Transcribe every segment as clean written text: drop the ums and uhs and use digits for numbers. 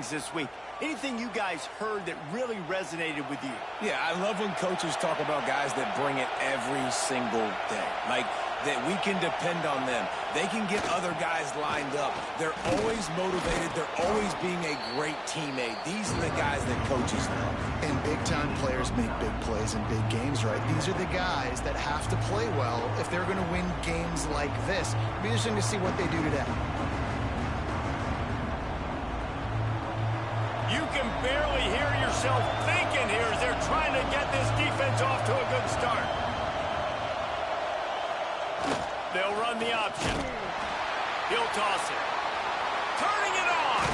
things this week. Anything you guys heard that really resonated with you? Yeah, I love when coaches talk about guys that bring it every single day. Like, that we can depend on them. They can get other guys lined up. They're always motivated. They're always being a great teammate. These are the guys that coaches love. And big-time players make big plays in big games, right? These are the guys that have to play well if they're going to win games like this. It'll be interesting to see what they do today. You can barely hear yourself thinking here as they're trying to get this defense off to a good start. They'll run the option. He'll toss it. Turning it on.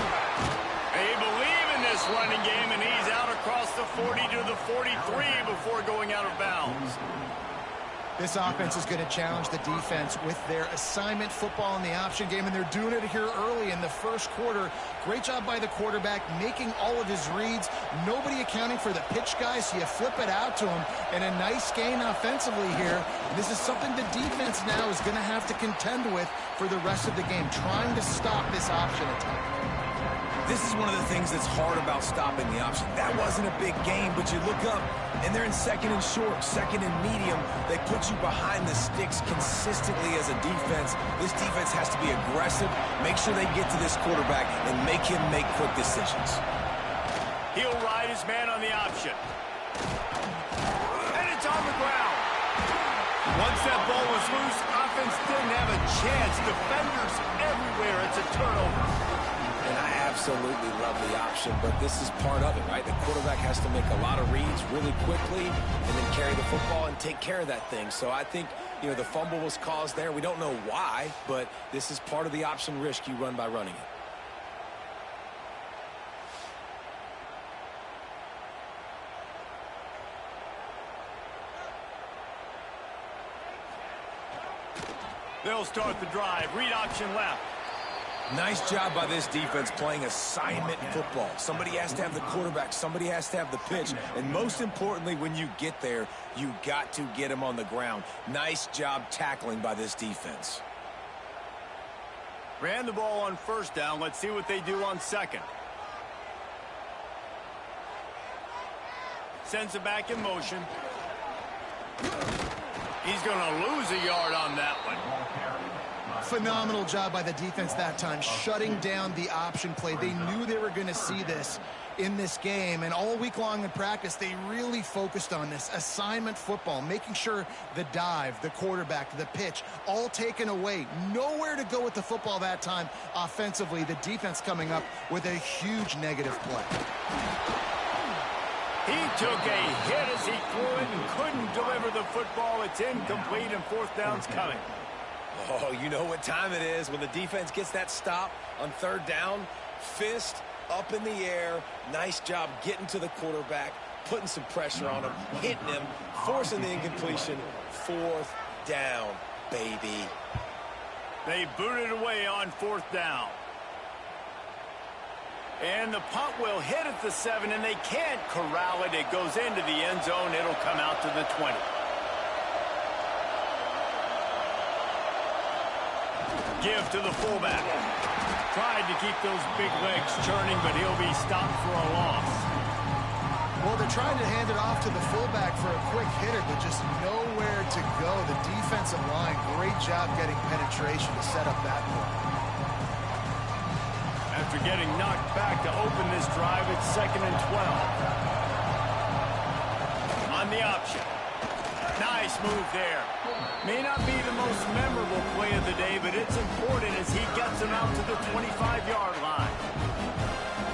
They believe in this running game, and he's out across the 40 to the 43 before going out of bounds. This offense is going to challenge the defense with their assignment football in the option game, and they're doing it here early in the first quarter. Great job by the quarterback, making all of his reads. Nobody accounting for the pitch guy, so you flip it out to him, and a nice gain offensively here. This is something the defense now is going to have to contend with for the rest of the game, trying to stop this option attack. This is one of the things that's hard about stopping the option. That wasn't a big game, but you look up, and they're in second and short, second and medium. They put you behind the sticks consistently as a defense. This defense has to be aggressive, make sure they get to this quarterback, and make him make quick decisions. He'll ride his man on the option. And it's on the ground. Once that ball was loose, offense didn't have a chance. Defenders everywhere. It's a turnover. And I absolutely love the option, but this is part of it, right? The quarterback has to make a lot of reads really quickly and then carry the football and take care of that thing. So I think, the fumble was caused there. We don't know why, but this is part of the option risk you run by running it. They'll start the drive. Read option left. Nice job by this defense playing assignment football. Somebody has to have the quarterback. Somebody has to have the pitch. And most importantly, when you get there, you got to get him on the ground. Nice job tackling by this defense. Ran the ball on first down. Let's see what they do on second. Sends it back in motion. He's going to lose a yard on that one. Phenomenal job by the defense that time, shutting down the option play. They knew they were going to see this in this game, and all week long in practice, they really focused on this assignment football, making sure the dive, the quarterback, the pitch, all taken away. Nowhere to go with the football that time offensively. The defense coming up with a huge negative play. He took a hit as he threw it and couldn't deliver the football. It's incomplete, and fourth down's coming. Oh, you know what time it is when the defense gets that stop on third down. Fist up in the air. Nice job getting to the quarterback, putting some pressure on him, hitting him, forcing the incompletion. Fourth down, baby. They booted away on fourth down. And the punt will hit at the 7, and they can't corral it. It goes into the end zone. It'll come out to the 20. Give to the fullback. Tried to keep those big legs churning, but he'll be stopped for a loss. Well, they're trying to hand it off to the fullback for a quick hitter, but just nowhere to go. The defensive line, great job getting penetration to set up that play. After getting knocked back to open this drive, it's 2nd and 12. On the option. Nice move there. May not be the most memorable play of the day, but it's important as he gets him out to the 25-yard line.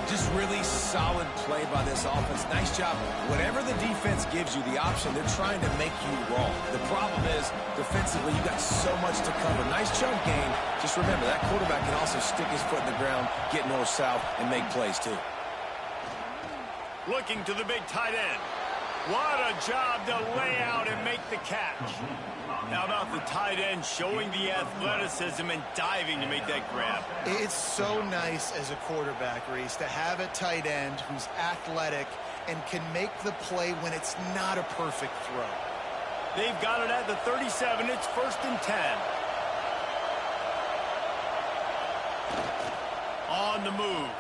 Just really solid play by this offense. Nice job. Whatever the defense gives you, the option, they're trying to make you wrong. The problem is, defensively, you got so much to cover. Nice chunk game. Just remember, that quarterback can also stick his foot in the ground, get north-south, and make plays, too. Looking to the big tight end. What a job to lay out and make the catch. How about the tight end showing the athleticism and diving to make that grab? It's so nice as a quarterback, Reese, to have a tight end who's athletic and can make the play when it's not a perfect throw. They've got it at the 37. It's 1st and 10. On the move.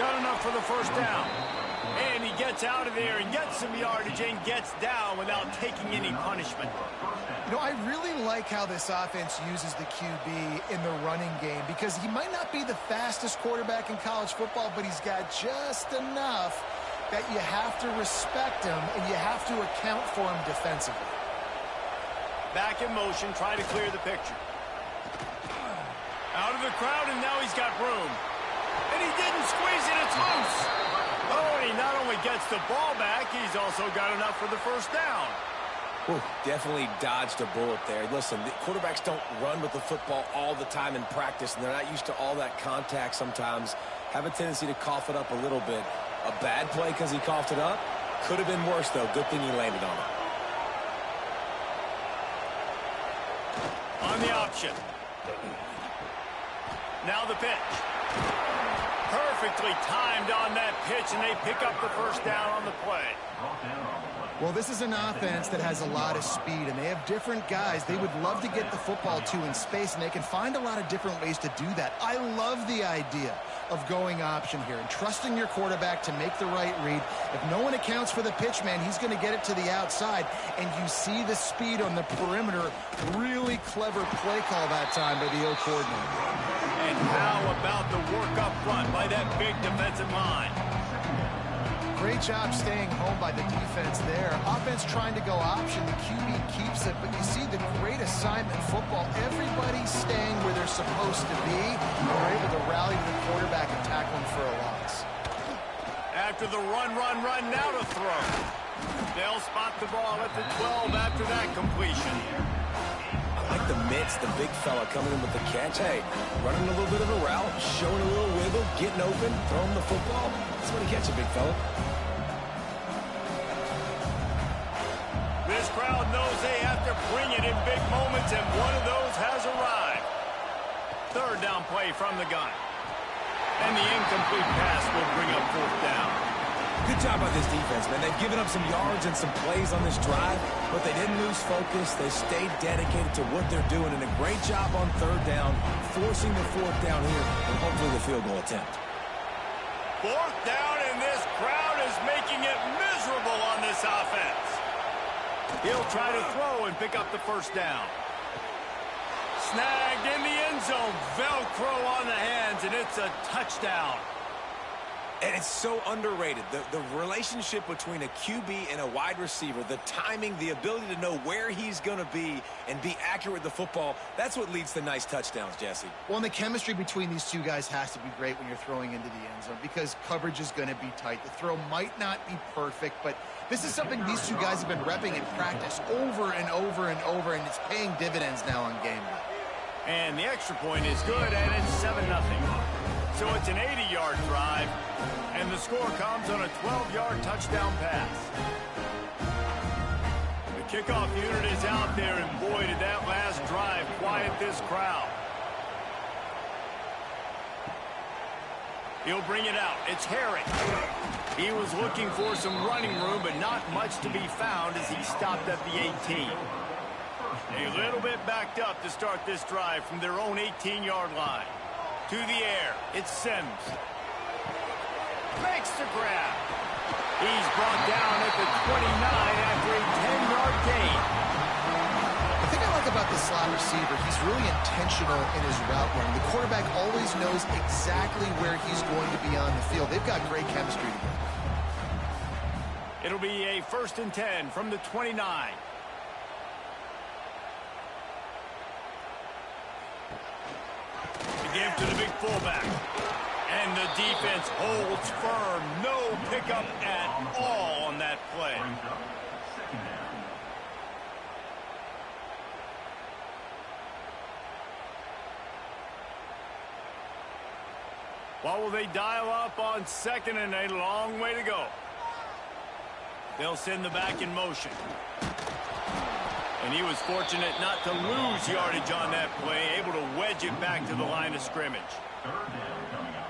Got enough for the first down. And he gets out of there and gets some yardage and gets down without taking any punishment. You know, I really like how this offense uses the QB in the running game because he might not be the fastest quarterback in college football, but he's got just enough that you have to respect him and you have to account for him defensively. Back in motion, try to clear the picture. Out of the crowd, and now he's got room. And he didn't squeeze it, it's loose. Oh, and he not only gets the ball back, he's also got enough for the first down. Whew, definitely dodged a bullet there. Listen, the quarterbacks don't run with the football all the time in practice, and they're not used to all that contact sometimes. Have a tendency to cough it up a little bit. A bad play because he coughed it up? Could have been worse, though. Good thing he landed on it. On the option. Now the pitch. Perfectly timed on that pitch, and they pick up the first down on the play. Well, this is an offense that has a lot of speed, and they have different guys they would love to get the football to in space, and they can find a lot of different ways to do that. I love the idea of going option here and trusting your quarterback to make the right read. If no one accounts for the pitch, man, he's going to get it to the outside, and you see the speed on the perimeter. Really clever play call that time by the O coordinator. And how about the work up front by that big defensive line? Great job staying home by the defense there. Offense trying to go option. The QB keeps it, but you see the great assignment football. Everybody's staying where they're supposed to be. They're able to rally to the quarterback and tackle him for a loss. After the run, now to throw. They'll spot the ball at the 12 after that completion. I like the mitts, the big fella coming in with the catch. Hey, running a little bit of a route, showing a little wiggle, getting open, throwing the football. That's when he catches a big fella. This crowd knows they have to bring it in big moments, and one of those has arrived. Third down play from the gun. And the incomplete pass will bring up fourth down. Good job by this defense, man. They've given up some yards and some plays on this drive, but they didn't lose focus. They stayed dedicated to what they're doing, and a great job on third down, forcing the fourth down here, and hopefully the field goal attempt. Fourth down, and this crowd is making it miserable on this offense. He'll try to throw and pick up the first down. Snagged in the end zone. Velcro on the hands, and it's a touchdown. And it's so underrated. The relationship between a QB and a wide receiver, the timing, the ability to know where he's going to be and be accurate with the football, that's what leads to nice touchdowns, Jesse. Well, and the chemistry between these two guys has to be great when you're throwing into the end zone because coverage is going to be tight. The throw might not be perfect, but this is something these two guys have been repping in practice over and over and over, and it's paying dividends now on game day. And the extra point is good, and it's 7-0. So it's an 80-yard drive, and the score comes on a 12-yard touchdown pass. The kickoff unit is out there, and boy, did that last drive quiet this crowd. He'll bring it out. It's Herring. He was looking for some running room, but not much to be found as he stopped at the 18. A little bit backed up to start this drive from their own 18-yard line. To the air, it's Sims. Makes the grab. He's brought down at the 29 after a 10-yard gain. The thing I like about the slot receiver, he's really intentional in his route running. The quarterback always knows exactly where he's going to be on the field. They've got great chemistry together. It'll be a 1st and 10 from the 29. Give to the big fullback. And the defense holds firm. No pickup at all on that play. What will they dial up on 2nd and 8? A long way to go. They'll send the back in motion. And he was fortunate not to lose yardage on that play, able to wedge it back to the line of scrimmage.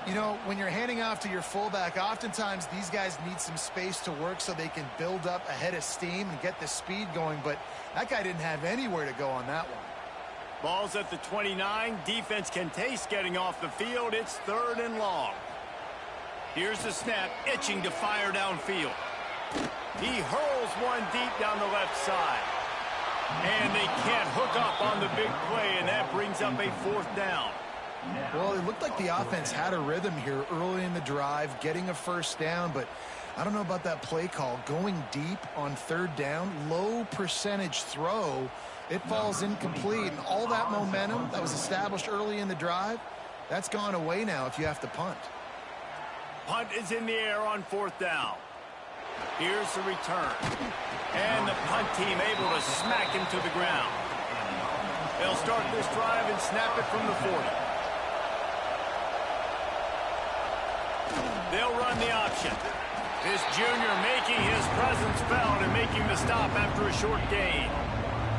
You know, when you're handing off to your fullback, oftentimes these guys need some space to work so they can build up a head of steam and get the speed going, but that guy didn't have anywhere to go on that one. Ball's at the 29. Defense can taste getting off the field. It's 3rd and long. Here's the snap, itching to fire downfield. He hurls one deep down the left side. And they can't hook up on the big play, and that brings up a 4th down. Well, it looked like the offense had a rhythm here early in the drive, getting a 1st down, but I don't know about that play call. Going deep on 3rd down, low percentage throw, it falls incomplete, and all that momentum that was established early in the drive, that's gone away now if you have to punt. Punt is in the air on 4th down. Here's the return. And the punt team able to smack him to the ground. They'll start this drive and snap it from the 40. They'll run the option. This junior making his presence felt and making the stop after a short gain.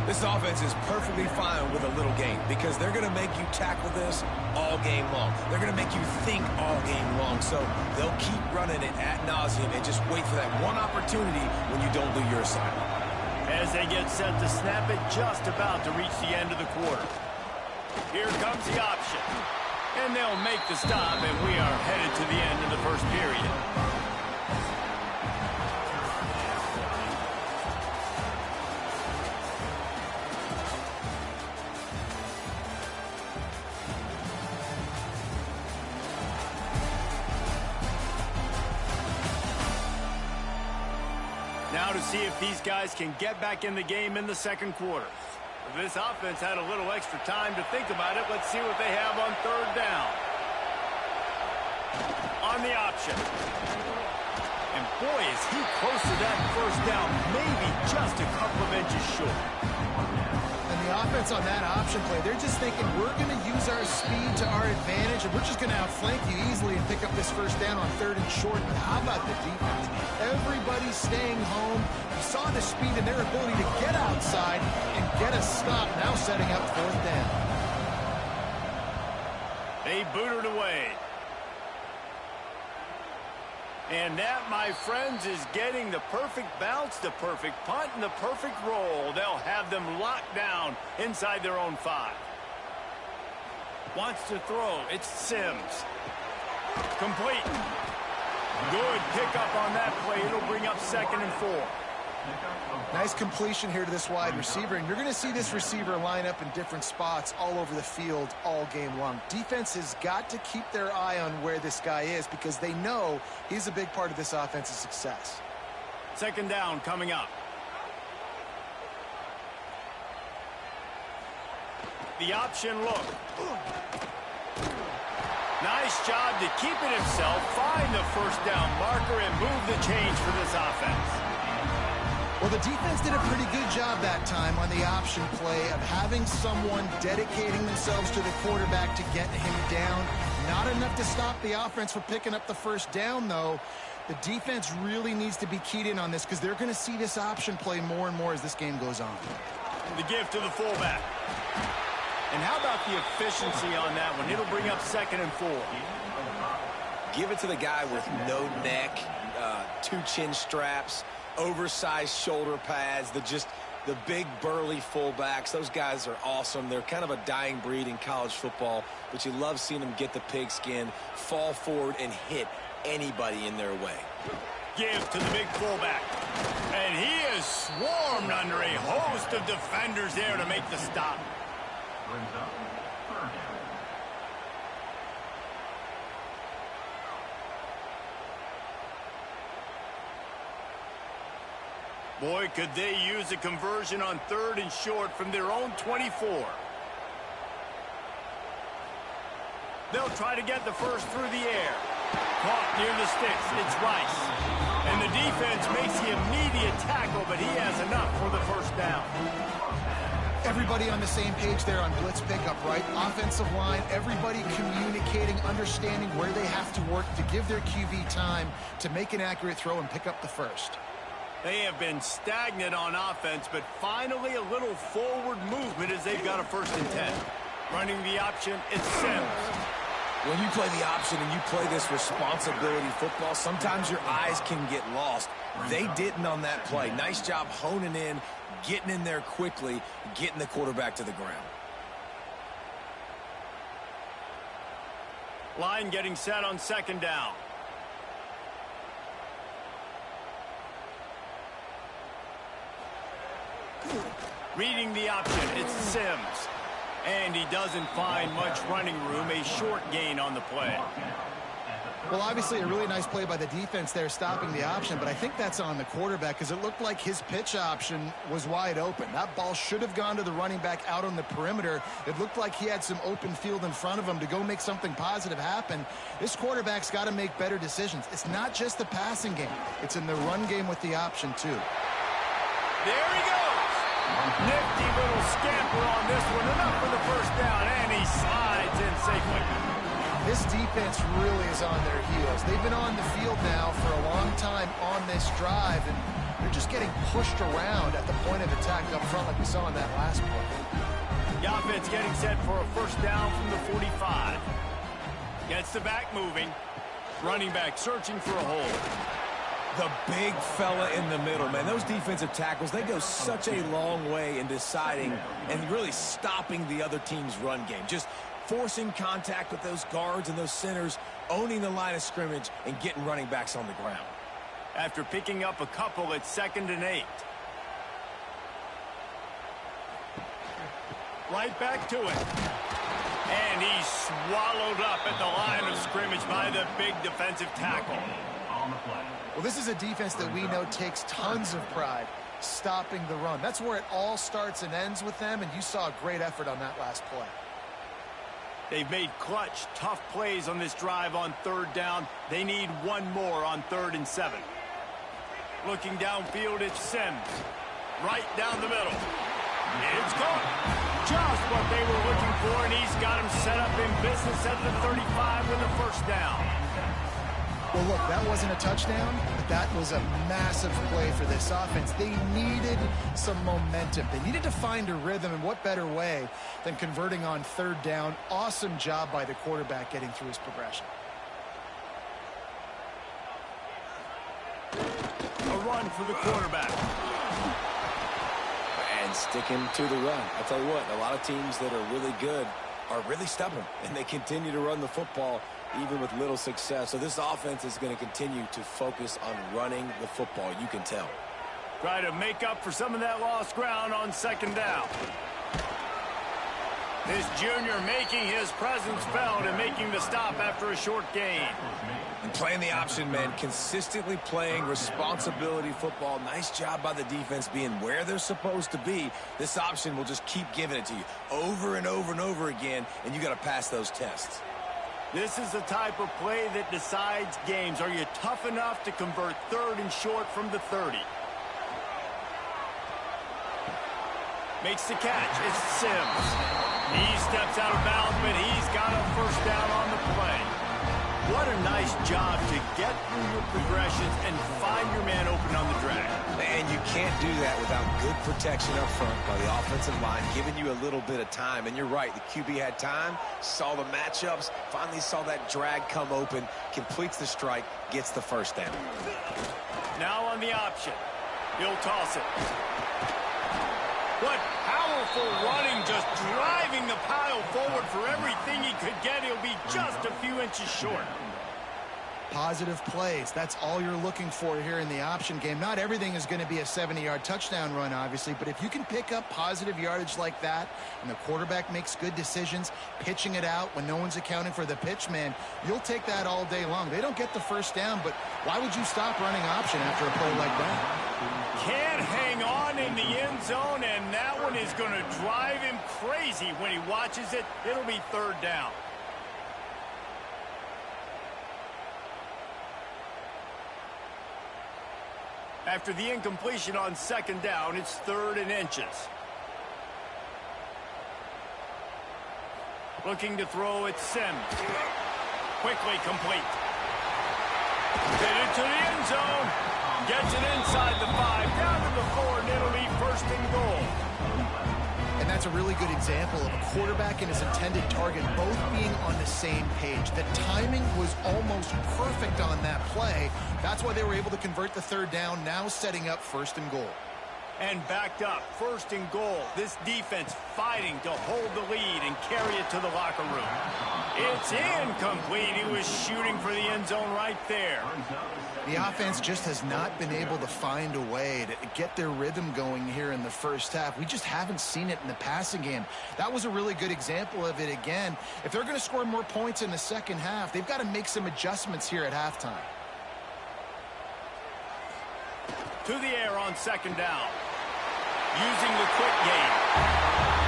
This offense is perfectly fine with a little gain because they're going to make you tackle this all game long. They're going to make you think all game long. So they'll keep running it ad nauseum and just wait for that one opportunity when you don't do your assignment. As they get set to snap it, just about to reach the end of the quarter. Here comes the option. And they'll make the stop, and we are headed to the end of the 1st period. Now to see if these guys can get back in the game in the 2nd quarter. If this offense had a little extra time to think about it, let's see what they have on 3rd down. On the option. And boy, is he close to that 1st down, maybe just a couple of inches short. And the offense on that option play, they're just thinking we're going to use our speed to our advantage, and we're just going to outflank you easily and pick up this 1st down on 3rd and short. But how about the defense? Everybody's staying home. You saw the speed and their ability to get outside and get a stop, now setting up 4th down. They booted away. And that, my friends, is getting the perfect bounce, the perfect punt, and the perfect roll. They'll have them locked down inside their own 5. Wants to throw. It's Sims. Complete. Good pickup on that play. It'll bring up 2nd and 4. Nice completion here to this wide receiver, and you're going to see this receiver line up in different spots all over the field all game long. Defense has got to keep their eye on where this guy is because they know he's a big part of this offense's success. 2nd down coming up. The option look. Nice job to keep it himself, find the 1st down marker, and move the change for this offense. Well, the defense did a pretty good job that time on the option play of having someone dedicating themselves to the quarterback to get him down. Not enough to stop the offense from picking up the 1st down, though. The defense really needs to be keyed in on this because they're going to see this option play more and more as this game goes on. The give to the fullback. And how about the efficiency on that one? It'll bring up 2nd and 4. Give it to the guy with no neck, 2 chin straps, oversized shoulder pads, the big burly fullbacks. Those guys are awesome. They're kind of a dying breed in college football, but you love seeing them get the pigskin, fall forward, and hit anybody in their way. Give to the big fullback. And he is swarmed under a host of defenders there to make the stop. Boy, could they use a conversion on 3rd and short from their own 24. They'll try to get the 1st through the air. Caught near the sticks. It's Rice. And the defense makes the immediate tackle, but he has enough for the 1st down. Everybody on the same page there on blitz pickup, right? Offensive line, everybody communicating, understanding where they have to work to give their QB time to make an accurate throw and pick up the 1st. They have been stagnant on offense, but finally a little forward movement as they've got a 1st and 10. Running the option, it's Sims. When you play the option and you play this responsibility football, sometimes your eyes can get lost. They didn't on that play. Nice job honing in, getting in there quickly, getting the quarterback to the ground. Line getting set on 2nd down. Reading the option, it's Sims. And he doesn't find much running room, a short gain on the play. Well, obviously a really nice play by the defense there stopping the option, but I think that's on the quarterback because it looked like his pitch option was wide open. That ball should have gone to the running back out on the perimeter. It looked like he had some open field in front of him to go make something positive happen. This quarterback's got to make better decisions. It's not just the passing game. It's in the run game with the option, too. There he goes. Nifty little scamper on this one. Enough for the first down, and he slides in safely. This defense really is on their heels. They've been on the field now for a long time on this drive, and they're just getting pushed around at the point of attack up front like we saw in that last play. The offense getting set for a first down from the 45. Gets the back moving. Running back searching for a hole. The big fella in the middle, man. Those defensive tackles, they go such a long way in deciding and really stopping the other team's run game. Just forcing contact with those guards and those centers, owning the line of scrimmage, and getting running backs on the ground. After picking up a couple, it's 2nd and 8. Right back to it. And he's swallowed up at the line of scrimmage by the big defensive tackle. Well, this is a defense that we know takes tons of pride stopping the run. That's where it all starts and ends with them, and you saw a great effort on that last play. They've made clutch, tough plays on this drive on 3rd down. They need one more on 3rd and 7. Looking downfield, it's Sims. Right down the middle. It's caught. Just what they were looking for, and he's got him set up in business at the 35 with a first down. Well, look, that wasn't a touchdown, but that was a massive play for this offense. They needed some momentum. They needed to find a rhythm, and what better way than converting on 3rd down. Awesome job by the quarterback getting through his progression. A run for the quarterback. And sticking to the run. I'll tell you what, a lot of teams that are really good are really stubborn, and they continue to run the football even with little success. So this offense is going to continue to focus on running the football, you can tell. Try to make up for some of that lost ground on 2nd down. This junior making his presence felt and making the stop after a short gain. And playing the option, man, consistently playing responsibility football. Nice job by the defense being where they're supposed to be. This option will just keep giving it to you over and over and over again, and you got to pass those tests. This is the type of play that decides games. Are you tough enough to convert 3rd and short from the 30? Makes the catch. It's Sims. He steps out of bounds, but he's got a first down on the play. What a nice job to get through your progressions and find your man open on the drag. And you can't do that without good protection up front by the offensive line, giving you a little bit of time. And you're right, the QB had time, saw the matchups, finally saw that drag come open, completes the strike, gets the first down. Now on the option. He'll toss it. What powerful running, just driving the pile forward for everything he could get. He'll be just a few inches short. Positive plays. That's all you're looking for here in the option game. Not everything is going to be a 70-yard touchdown run, obviously, but if you can pick up positive yardage like that and the quarterback makes good decisions, pitching it out when no one's accounting for the pitch, man, you'll take that all day long. They don't get the first down, but why would you stop running option after a play like that? Can't hang on in the end zone, and that one is going to drive him crazy when he watches it. It'll be 3rd down. After the incompletion on 2nd down, it's 3rd and inches. Looking to throw it, Sims. Quickly complete. Get it to the end zone. Gets it inside the 5, down to the 4, and it'll be 1st and goal. And that's a really good example of a quarterback and his intended target both being on the same page. The timing was almost perfect on that play. That's why they were able to convert the 3rd down, now setting up 1st and goal. And backed up, 1st and goal. This defense fighting to hold the lead and carry it to the locker room. It's incomplete. He was shooting for the end zone right there. The offense just has not been able to find a way to get their rhythm going here in the first half. We just haven't seen it in the passing game. That was a really good example of it again. If they're going to score more points in the second half, they've got to make some adjustments here at halftime. To the air on 2nd down. Using the quick game.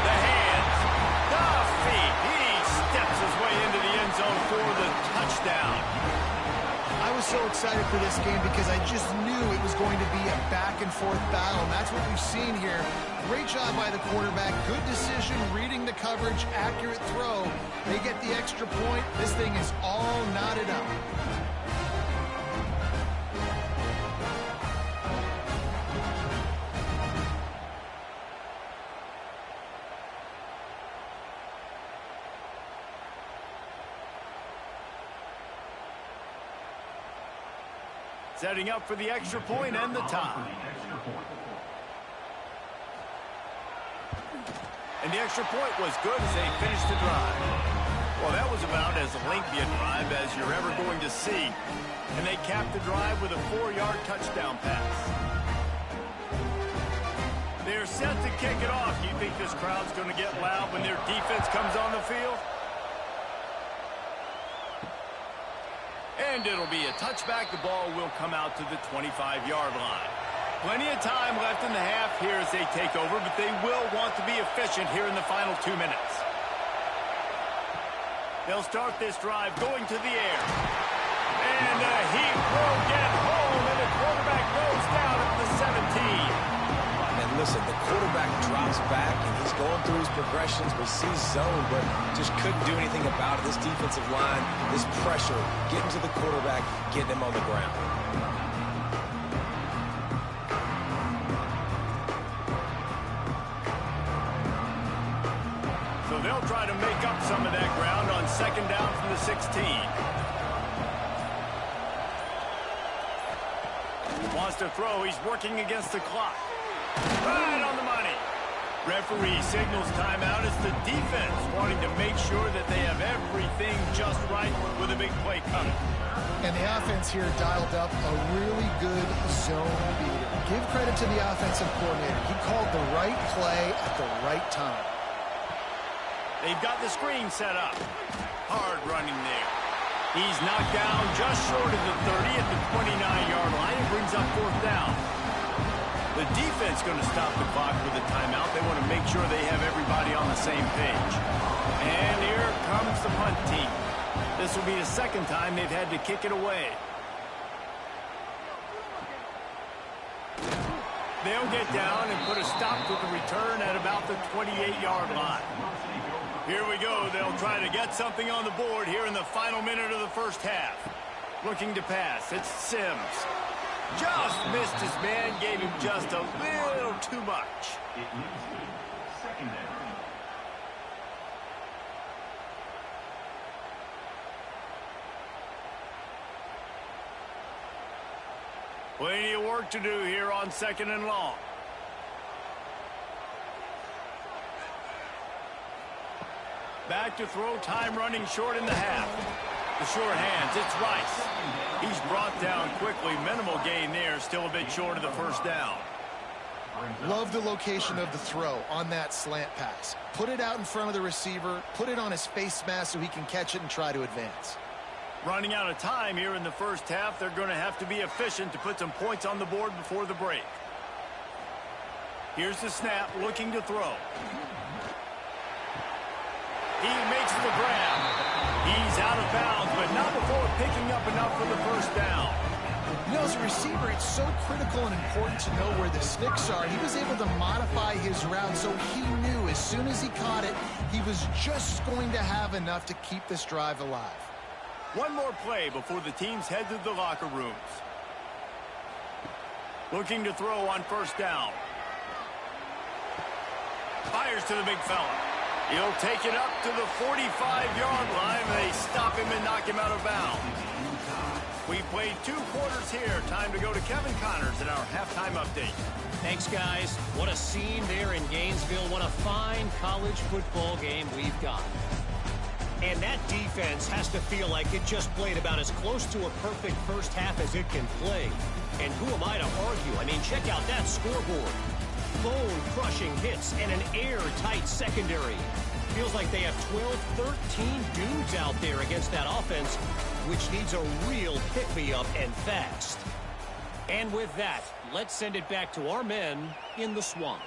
The hands. The feet. He steps his way into the end zone for the touchdown. I was so excited for this game because I just knew it was going to be a back-and-forth battle, and that's what we've seen here. Great job by the quarterback. Good decision, reading the coverage, accurate throw. They get the extra point. This thing is all knotted up. Setting up for the extra point and the tie. And the extra point was good as they finished the drive. Well, that was about as lengthy a drive as you're ever going to see. And they capped the drive with a 4-yard touchdown pass. They're set to kick it off. Do you think this crowd's going to get loud when their defense comes on the field? And it'll be a touchback. The ball will come out to the 25-yard line. Plenty of time left in the half here as they take over, but they will want to be efficient here in the final 2 minutes. They'll start this drive going to the air. And he will get home, and the quarterback goes down at the 17. And listen, the quarterback drops back, and he's going through his progressions, but sees zone, but just couldn't do anything about it. This defensive line, this pressure, getting to the quarterback, getting him on the ground. So they'll try to make up some of that ground on 2nd down from the 16. Wants to throw. He's working against the clock. Right on the money. Referee signals timeout. It's the defense wanting to make sure that they have everything just right with a big play coming. And the offense here dialed up a really good zone beater. Give credit to the offensive coordinator. He called the right play at the right time. They've got the screen set up. Hard running there. He's knocked down just short of the 30 at the 29-yard line. It brings up 4th down. The defense going to stop the clock with a timeout. They want to make sure they have everybody on the same page. And here comes the punt team. This will be the 2nd time they've had to kick it away. They'll get down and put a stop to the return at about the 28-yard line. Here we go. They'll try to get something on the board here in the final minute of the first half. Looking to pass. It's Sims. Just missed his man. Gave him just a little too much. Plenty of work to do here on 2nd and long. Back to throw. Time running short in the half. The short hands. It's Rice. He's brought down quickly. Minimal gain there. Still a bit short of the 1st down. Love the location of the throw on that slant pass. Put it out in front of the receiver. Put it on his face mask so he can catch it and try to advance. Running out of time here in the first half. They're going to have to be efficient to put some points on the board before the break. Here's the snap. Looking to throw. He makes the grab. He's out of bounds, but not before picking up enough for the 1st down. You know, as a receiver, it's so critical and important to know where the sticks are. He was able to modify his route, so he knew as soon as he caught it, he was just going to have enough to keep this drive alive. One more play before the teams head to the locker rooms. Looking to throw on 1st down. Fires to the big fella. He'll take it up to the 45-yard line. They stop him and knock him out of bounds. We played 2 quarters here. Time to go to Kevin Connors in our halftime update. Thanks, guys. What a scene there in Gainesville. What a fine college football game we've got. And that defense has to feel like it just played about as close to a perfect first half as it can play. And who am I to argue? I mean, check out that scoreboard. Bone-crushing hits and an airtight secondary. Feels like they have 12, 13 dudes out there against that offense, which needs a real pick-me-up and fast. And with that, let's send it back to our men in the swamp.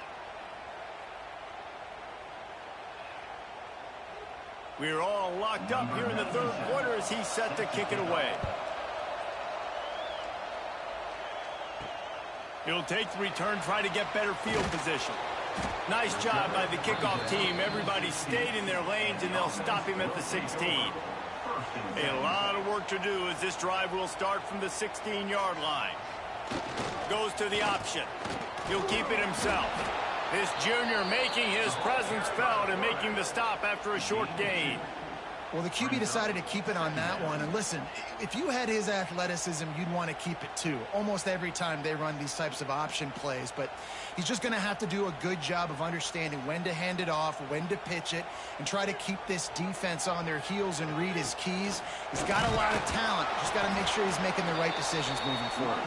We're all locked up here in the 3rd quarter as he's set to kick it away. He'll take the return, try to get better field position. Nice job by the kickoff team. Everybody stayed in their lanes, and they'll stop him at the 16. A lot of work to do as this drive will start from the 16-yard line. Goes to the option. He'll keep it himself. This junior making his presence felt and making the stop after a short gain. Well, the QB decided to keep it on that one. And listen, if you had his athleticism, you'd want to keep it too. Almost every time they run these types of option plays. But he's just going to have to do a good job of understanding when to hand it off, when to pitch it, and try to keep this defense on their heels and read his keys. He's got a lot of talent. Just got to make sure he's making the right decisions moving forward.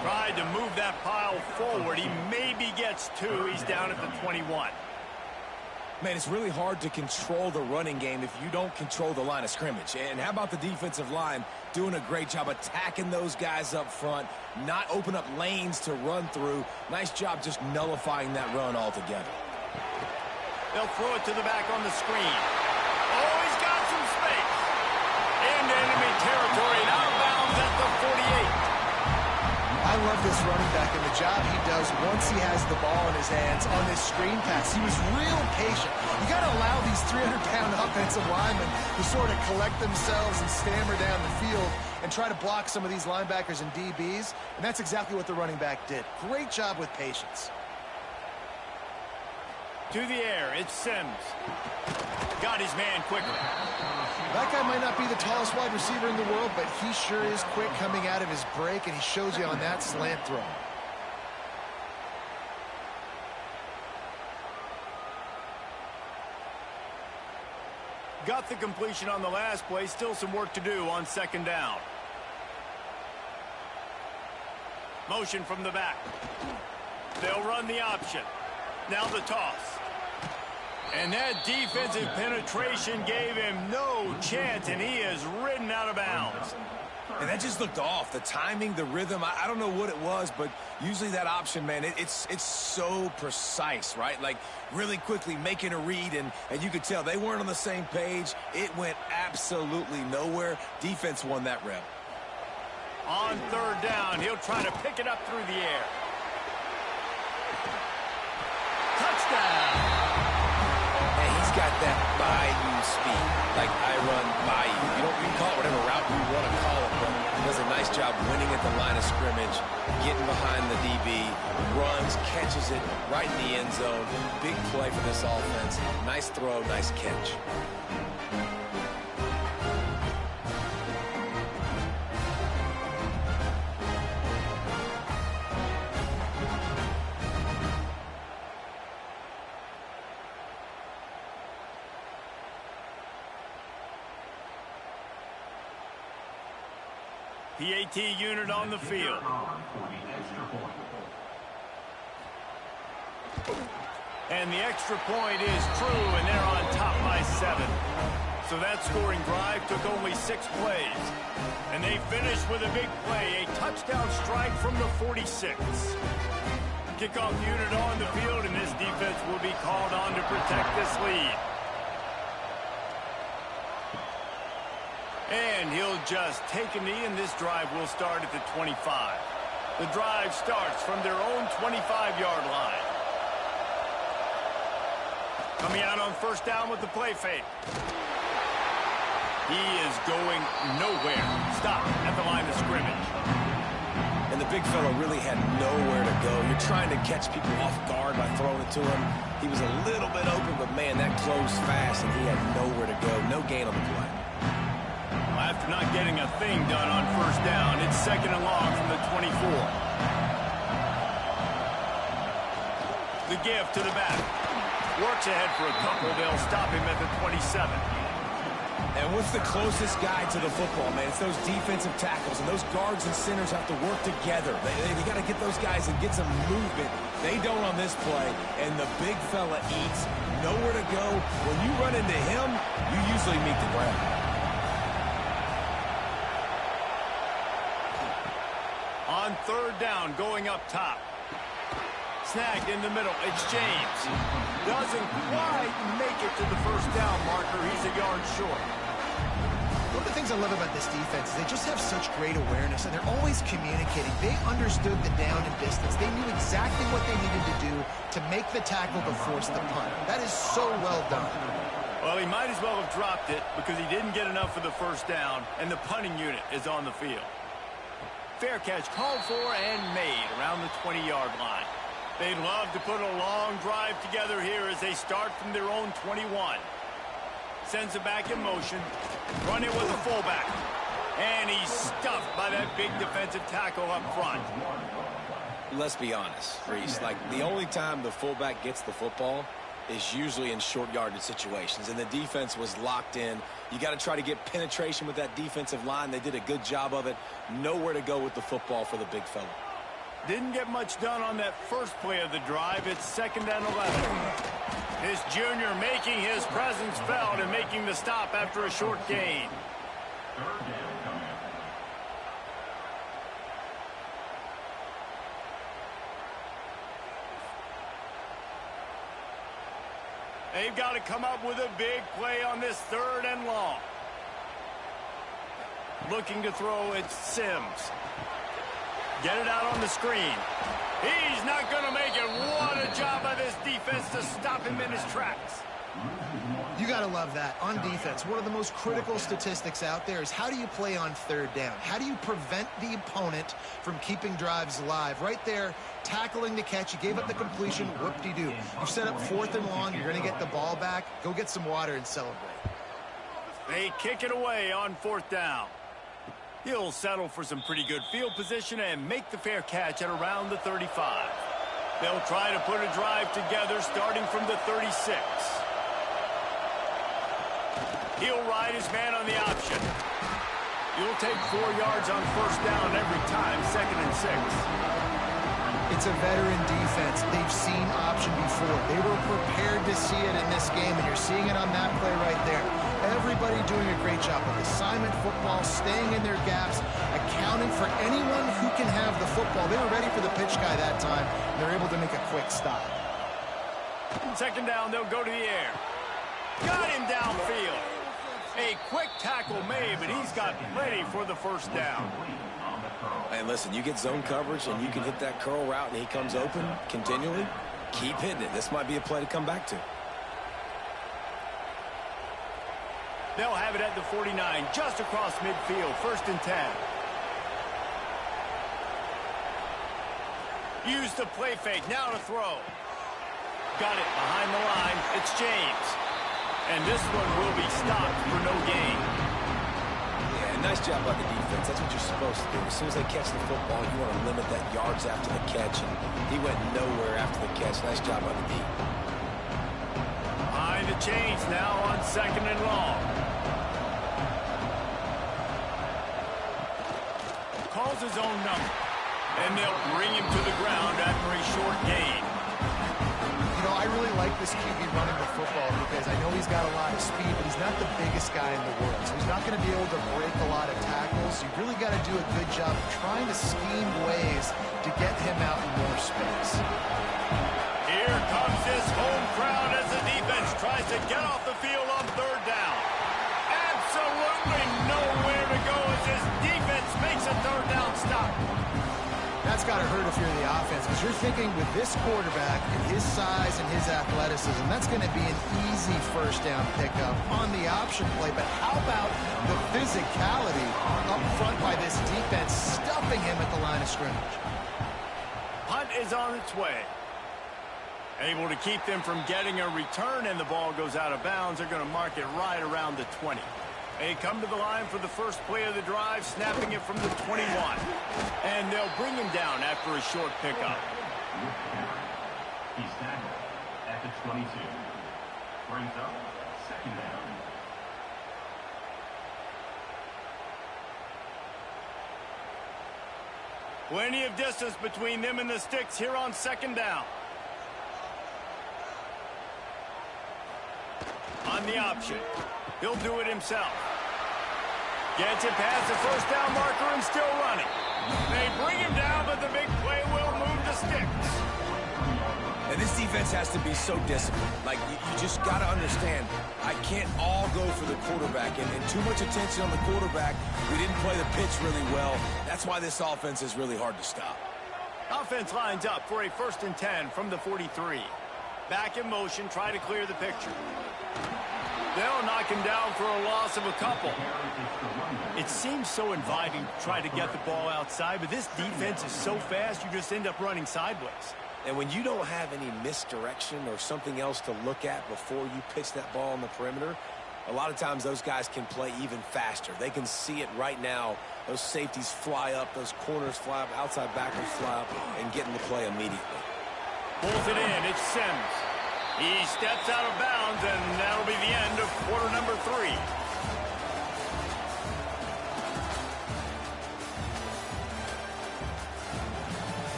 Tried to move that pile forward. He maybe gets 2. He's down at the 21. Man, it's really hard to control the running game if you don't control the line of scrimmage. And how about the defensive line doing a great job attacking those guys up front, not open up lanes to run through. Nice job just nullifying that run altogether. They'll throw it to the back on the screen. Oh, he's got some space. Into enemy territory and out of bounds at the 48. I love this running back and the job he does once he has the ball in his hands on this screen pass. He was real patient. You got to allow these 300-pound offensive linemen to sort of collect themselves and stammer down the field and try to block some of these linebackers and DBs, and that's exactly what the running back did. Great job with patience. To the air, it's Sims. Got his man quickly. That guy might not be the tallest wide receiver in the world, but he sure is quick coming out of his break, and he shows you on that slant throw. Got the completion on the last play. Still some work to do on 2nd down. Motion from the back. They'll run the option. Now the toss. And that defensive penetration gave him no chance, and he is ridden out of bounds. And that just looked off. The timing, the rhythm, I don't know what it was, but usually that option, man, it's so precise, right? Like really quickly making a read, and you could tell they weren't on the same page. It went absolutely nowhere. Defense won that rep. On 3rd down, he'll try to pick it up through the air. Touchdown! Got that by-you speed, like I run by you. You can call it whatever route you want to call it, but does a nice job winning at the line of scrimmage, getting behind the DB, runs, catches it right in the end zone. Big play for this offense. Nice throw, nice catch. PAT unit on the field. And the extra point is true, and they're on top by 7. So that scoring drive took only 6 plays. And they finished with a big play, a touchdown strike from the 46. Kickoff unit on the field, and this defense will be called on to protect this lead. And he'll just take a knee, and this drive will start at the 25. The drive starts from their own 25-yard line. Coming out on 1st down with the play fake. He is going nowhere. Stop at the line of scrimmage. And the big fella really had nowhere to go. You're trying to catch people off guard by throwing it to him. He was a little bit open, but man, that closed fast, and he had nowhere to go. No gain on the play. After not getting a thing done on first down. It's 2nd and long from the 24. The give to the back. Works ahead for a couple. They'll stop him at the 27. And what's the closest guy to the football, man? It's those defensive tackles, and those guards and centers have to work together. They got to get those guys and get some movement. They don't on this play, and the big fella eats. Nowhere to go. When you run into him, you usually meet the ground. On 3rd down, going up top. Snagged in the middle. It's James. Doesn't quite make it to the first down marker. He's a yard short. One of the things I love about this defense is they just have such great awareness, and they're always communicating. They understood the down and distance. They knew exactly what they needed to do to make the tackle to force the punt. That is so well done. Well, he might as well have dropped it because he didn't get enough for the first down, and the punting unit is on the field. Fair catch called for and made around the 20-yard line. They'd love to put a long drive together here as they start from their own 21. Sends it back in motion. Run it with a fullback. And he's stuffed by that big defensive tackle up front. Let's be honest, Reese. Like, the only time the fullback gets the football is usually in short yardage situations, and the defense was locked in. You got to try to get penetration with that defensive line. They did a good job of it. Nowhere to go with the football for the big fella. Didn't get much done on that first play of the drive. It's 2nd and 11. This junior making his presence felt and making the stop after a short gain. They've got to come up with a big play on this 3rd and long. Looking to throw, it's Sims. Get it out on the screen. He's not going to make it. What a job by this defense to stop him in his tracks. You got to love that. On defense, one of the most critical statistics out there is how do you play on 3rd down? How do you prevent the opponent from keeping drives alive? Right there, tackling the catch. You gave up the completion. Whoop-de-doo. You set up 4th and long. You're going to get the ball back. Go get some water and celebrate. They kick it away on 4th down. He'll settle for some pretty good field position and make the fair catch at around the 35. They'll try to put a drive together starting from the 36. He'll ride his man on the option. You'll take 4 yards on first down every time, 2nd and 6. It's a veteran defense. They've seen option before. They were prepared to see it in this game, and you're seeing it on that play right there. Everybody doing a great job with assignment football, staying in their gaps, accounting for anyone who can have the football. They were ready for the pitch guy that time, and they're able to make a quick stop. 2nd down, they'll go to the air. Got him downfield. A quick tackle made, but he's got plenty for the first down. And listen, you get zone coverage and you can hit that curl route and he comes open continually, keep hitting it. This might be a play to come back to. They'll have it at the 49, just across midfield, 1st and 10. Use the play fake, now to throw. Got it behind the line, it's James. And this one will be stopped for no gain. Yeah, nice job by the defense. That's what you're supposed to do. As soon as they catch the football, you want to limit that yards after the catch. And he went nowhere after the catch. Nice job by the D. Behind the chains now on 2nd and long. Calls his own number. And they'll bring him to the ground after a short gain. You know, I really like this QB running the football because I know he's got a lot of speed, but he's not the biggest guy in the world. So he's not going to be able to break a lot of tackles. You really got to do a good job of trying to scheme ways to get him out in more space. Here comes this home crowd as the defense tries to get off the field on 3rd down. Absolutely nowhere to go as this defense makes a 3rd down stop. That's got to hurt if you're the offense, because you're thinking with this quarterback and his size and his athleticism, that's going to be an easy first down pickup on the option play. But how about the physicality up front by this defense, stuffing him at the line of scrimmage? Punt is on its way. Able to keep them from getting a return, and the ball goes out of bounds. They're going to mark it right around the 20. They come to the line for the first play of the drive, snapping it from the 21. And they'll bring him down after a short pickup. He's tackled at the 22. Brings up second down. Plenty of distance between them and the sticks here on second down. On the option. He'll do it himself. Gets it past the first down marker and still running. They bring him down, but the big play will move the sticks. And this defense has to be so disciplined. Like, you just got to understand, I can't all go for the quarterback. And too much attention on the quarterback. We didn't play the pitch really well. That's why this offense is really hard to stop. Offense lines up for a 1st and 10 from the 43. Back in motion, try to clear the picture. They'll knock him down for a loss of a couple. It seems so inviting to try to get the ball outside, but this defense is so fast, you just end up running sideways. And when you don't have any misdirection or something else to look at before you pitch that ball on the perimeter, a lot of times those guys can play even faster. They can see it right now. Those safeties fly up, those corners fly up, outside backers fly up, and get in the play immediately. Pulls it in. It's Sims. He steps out of bounds, and that'll be the end of quarter number 3.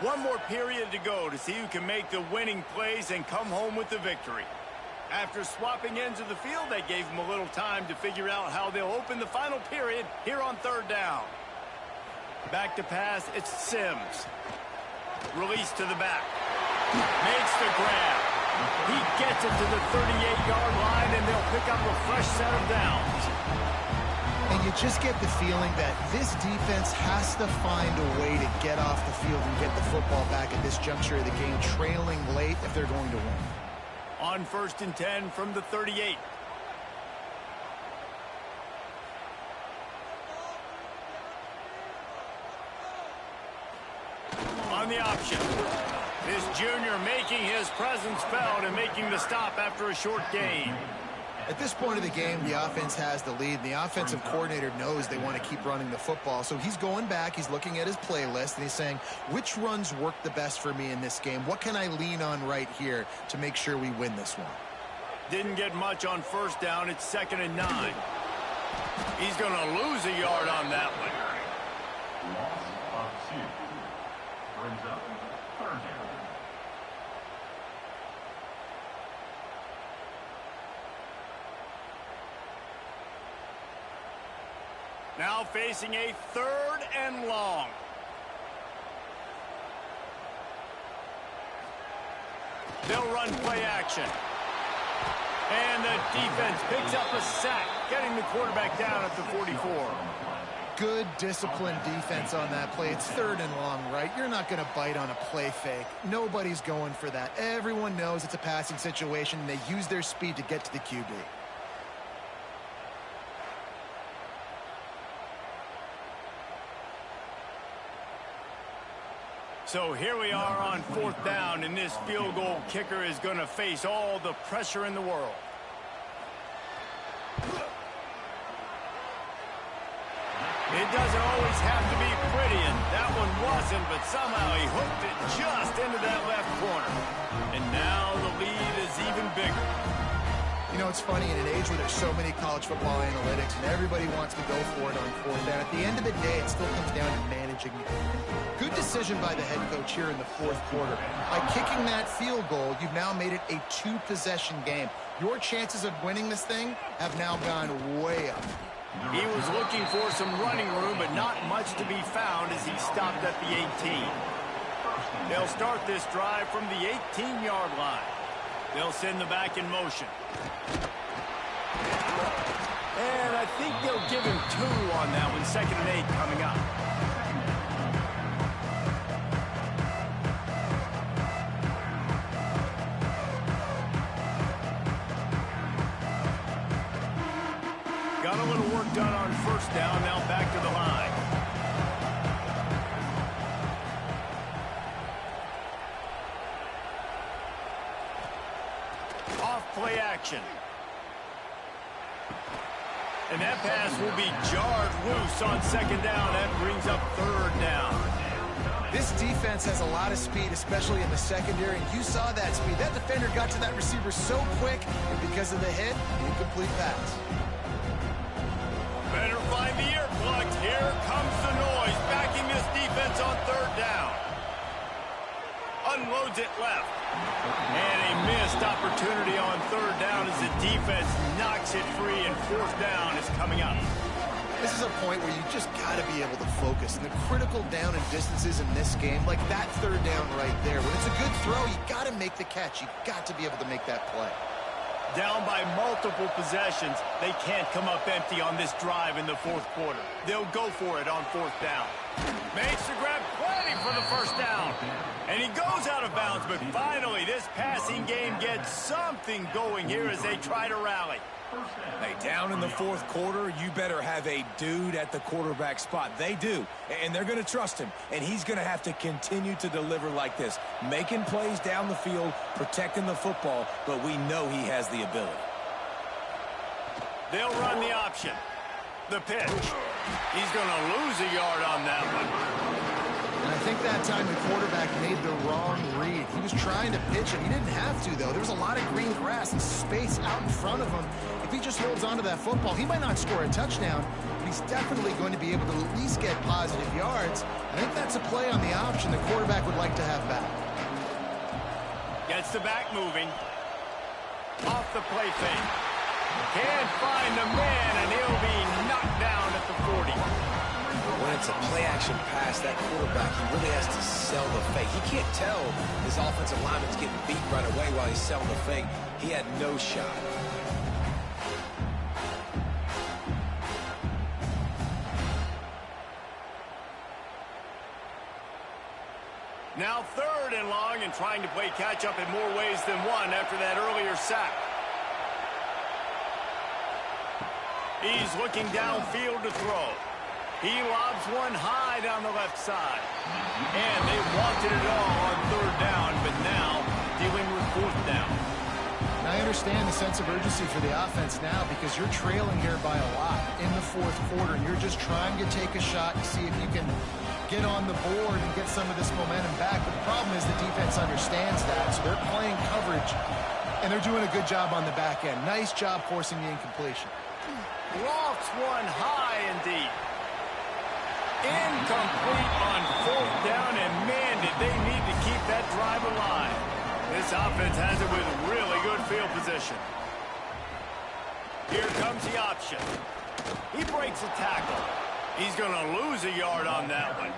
One more period to go to see who can make the winning plays and come home with the victory. After swapping ends of the field, they gave them a little time to figure out how they'll open the final period here on 3rd down. Back to pass, it's Sims. Release to the back. Makes the grab. He gets it to the 38-yard line, and they'll pick up a fresh set of downs. And you just get the feeling that this defense has to find a way to get off the field and get the football back at this juncture of the game, trailing late if they're going to win. On 1st and 10 from the 38. On the option. This junior making his presence felt and making the stop after a short gain. At this point of the game, the offense has the lead. The offensive coordinator knows they want to keep running the football. So he's going back, he's looking at his playlist, and he's saying, which runs work the best for me in this game? What can I lean on right here to make sure we win this one? Didn't get much on 1st down. It's 2nd and 9. He's going to lose a yard on that one. Loss of 2. Brings up 3rd down. Now facing a 3rd and long. They'll run play action. And the defense picks up a sack, getting the quarterback down at the 44. Good, disciplined defense on that play. It's 3rd and long, right? You're not going to bite on a play fake. Nobody's going for that. Everyone knows it's a passing situation, and they use their speed to get to the QB. So here we are on 4th down, and this field goal kicker is going to face all the pressure in the world. It doesn't always have to be pretty, and that one wasn't, but somehow he hooked it just into that left corner. And now the lead is even bigger. You know, it's funny, in an age where there's so many college football analytics and everybody wants to go for it on 4th down, at the end of the day, it still comes down to managing. Good decision by the head coach here in the 4th quarter. By kicking that field goal, you've now made it a 2-possession game. Your chances of winning this thing have now gone way up. He was looking for some running room, but not much to be found as he stopped at the 18. They'll start this drive from the 18-yard line. They'll send the back in motion. And I think they'll give him 2 on that one. 2nd and 8 coming up. Got a little work done on 1st down. Now back to the line. off play action. And that pass will be jarred loose on second down. That brings up third down. This defense has a lot of speed, especially in the secondary, and you saw that speed. That defender got to that receiver so quick, and because of the hit, incomplete pass. Better find the earplugs. Here comes the noise, backing this defense on third down. Unloads it left. And a missed opportunity on third down as the defense knocks it free, and fourth down is coming up. This is a point where you just got to be able to focus. And the critical down and distances in this game, like that third down right there, when it's a good throw, you got to make the catch. You got to be able to make that play. Down by multiple possessions, they can't come up empty on this drive in the fourth quarter. They'll go for it on fourth down. Makes the grab, plenty for the first down. And he goes out of bounds, but finally this passing game gets something going here as they try to rally. Hey, down in the fourth quarter, you better have a dude at the quarterback spot. They do, and they're going to trust him, and he's going to have to continue to deliver like this, making plays down the field, protecting the football, but we know he has the ability. They'll run the option. The pitch. He's going to lose a yard on that one. And I think that time the quarterback made the wrong read. He was trying to pitch it. He didn't have to, though. There was a lot of green grass and space out in front of him. If he just holds onto that football, he might not score a touchdown, but he's definitely going to be able to at least get positive yards. I think that's a play on the option the quarterback would like to have back. Gets the back moving. Off the play fake. Can't find the man, and he'll be knocked down at the 40. When it's a play-action pass, that quarterback, he really has to sell the fake. He can't tell his offensive lineman's getting beat right away while he's selling the fake. He had no shot. Now third and long, and trying to play catch-up in more ways than one after that earlier sack. He's looking downfield to throw. He lobs one high down the left side. And they wanted it all on third down, but now dealing with fourth down. And I understand the sense of urgency for the offense now because you're trailing here by a lot in the fourth quarter. You're just trying to take a shot to see if you can get on the board and get some of this momentum back. But the problem is the defense understands that, so they're playing coverage, and they're doing a good job on the back end. Nice job forcing the incompletion. Lofts one high and deep. Incomplete on fourth down, and man, did they need to keep that drive alive. This offense has it with really good field position. Here comes the option. He breaks a tackle. He's going to lose a yard on that one.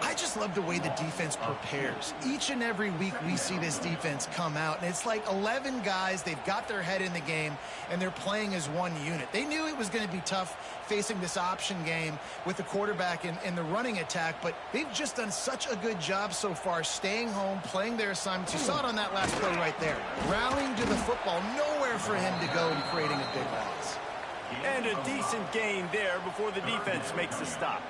I just love the way the defense prepares. Each and every week we see this defense come out, and it's like 11 guys. They've got their head in the game, and they're playing as one unit. They knew it was going to be tough facing this option game with the quarterback in the running attack, but they've just done such a good job so far staying home, playing their assignments. You saw it on that last play right there. Rallying to the football, nowhere for him to go and creating a big pass. And a decent gain there before the defense makes the stop.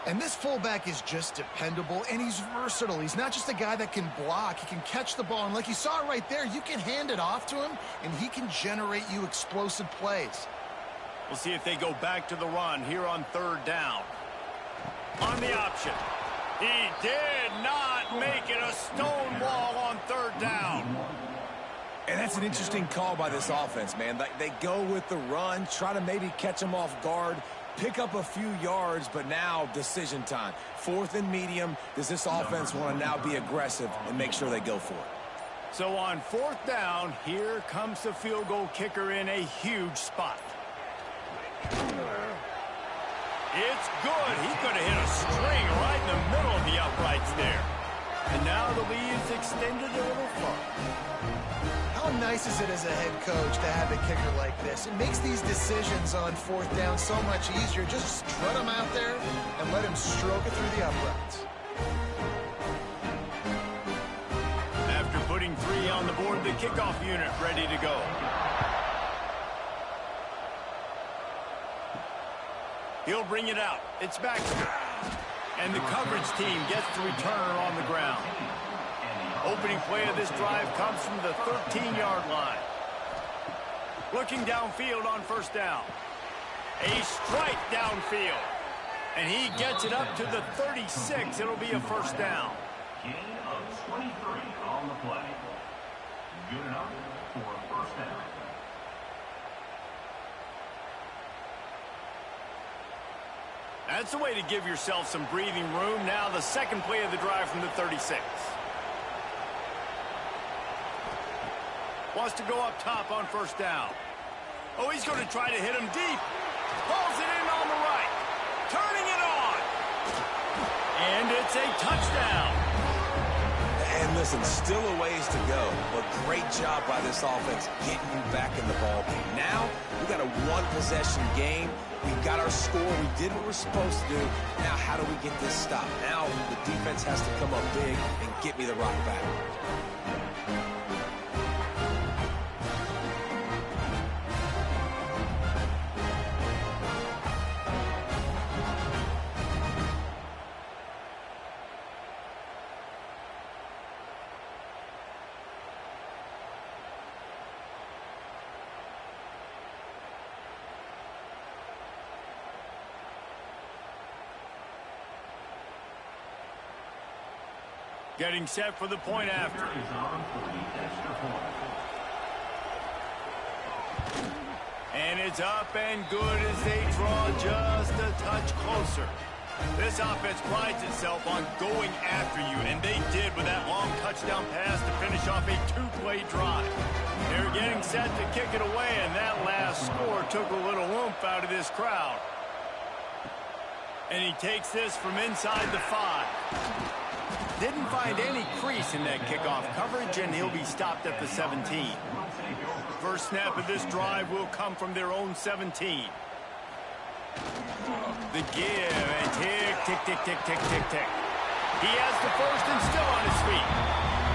And this fullback is just dependable, and he's versatile. He's not just a guy that can block. He can catch the ball, and like you saw right there, you can hand it off to him, and he can generate you explosive plays. We'll see if they go back to the run here on third down. On the option. He did not make it a stone wall on third down. And that's an interesting call by this offense, man. They go with the run, try to maybe catch them off guard, pick up a few yards, but now decision time. Fourth and medium, does this offense want to now be aggressive and make sure they go for it? So on fourth down, here comes the field goal kicker in a huge spot. It's good. He could have hit a string right in the middle of the uprights there. And now the lead is extended a little further. How nice is it as a head coach to have a kicker like this? It makes these decisions on fourth down so much easier. Just strut him out there and let him stroke it through the uprights. After putting 3 on the board, the kickoff unit ready to go. He'll bring it out. It's Baxter. And the coverage team gets the returner on the ground. Opening play of this drive comes from the 13-yard line. Looking downfield on first down. A strike downfield. And he gets it up to the 36. It'll be a first down. Gain of 23 on the play. Good enough for a first down. That's the way to give yourself some breathing room. Now the second play of the drive from the 36. Wants to go up top on first down. Oh, he's going to try to hit him deep. Pulls it in on the right. Turning it on. And it's a touchdown. And listen, still a ways to go, but great job by this offense getting you back in the ball game. Now, we got a one-possession game. We got our score. We did what we're supposed to do. Now, how do we get this stopped? Now, the defense has to come up big and get me the rock back. Getting set for the point after. Is on for the extra point. And it's up and good as they draw just a touch closer. This offense prides itself on going after you, and they did with that long touchdown pass to finish off a two-play drive. They're getting set to kick it away, and that last score took a little oomph out of this crowd. And he takes this from inside the 5. Didn't find any crease in that kickoff coverage, and he'll be stopped at the 17. First snap of this drive will come from their own 17. The give, and tick, tick, tick, tick, tick, tick, tick. He has the first and still on his feet.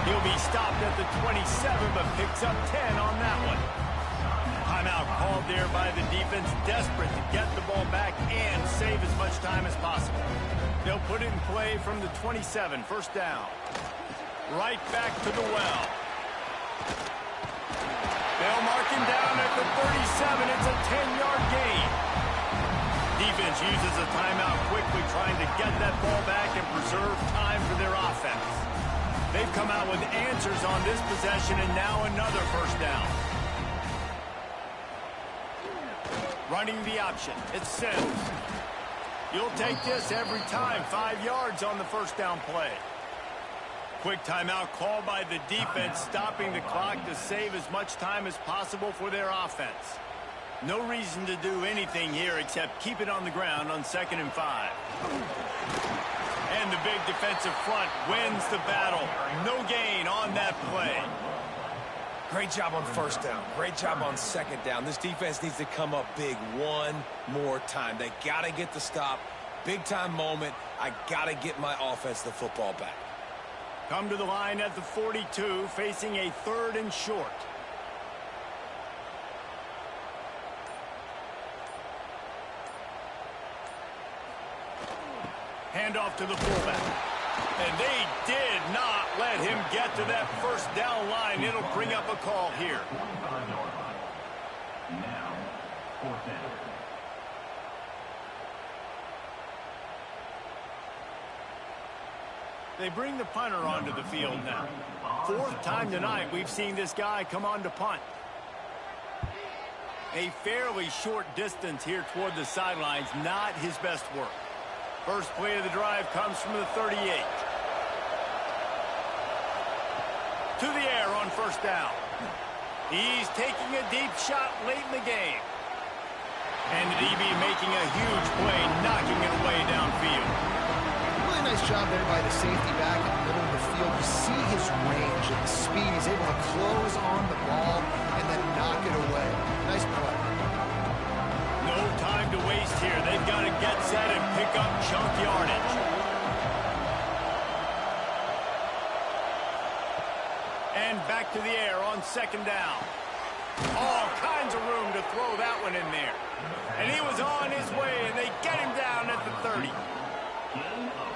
He'll be stopped at the 27, but picks up 10 on that one. Timeout called there by the defense, desperate to get the ball back and save as much time as possible. They'll put it in play from the 27, first down. Right back to the well. They'll mark him down at the 37. It's a 10-yard gain. Defense uses a timeout quickly, trying to get that ball back and preserve time for their offense. They've come out with answers on this possession, and now another first down. Running the option. It's Sims. You'll take this every time. 5 yards on the first down play. Quick timeout called by the defense, stopping the clock to save as much time as possible for their offense. No reason to do anything here except keep it on the ground on 2nd and 5. And the big defensive front wins the battle. No gain on that play. Great job on first down. Great job on second down. This defense needs to come up big one more time. They got to get the stop. Big time moment. I got to get my offense the football back. Come to the line at the 42, facing a 3rd and short. Handoff to the fullback. And they did not let him get to that first down line. It'll bring up a call here. Now, 4th down. They bring the punter onto the field now. 4th time tonight we've seen this guy come on to punt. A fairly short distance here toward the sidelines, not his best work. First play of the drive comes from the 38. To the air on first down. He's taking a deep shot late in the game. And the DB making a huge play, knocking it away downfield. Really nice job there by the safety back in the middle of the field. You see his range and the speed. He's able to close on the ball and then knock it away. Nice play. No time to waste here. They've got to get set and pick up chunk yardage. And back to the air on second down. All kinds of room to throw that one in there. And he was on his way, and they get him down at the 30. Gain of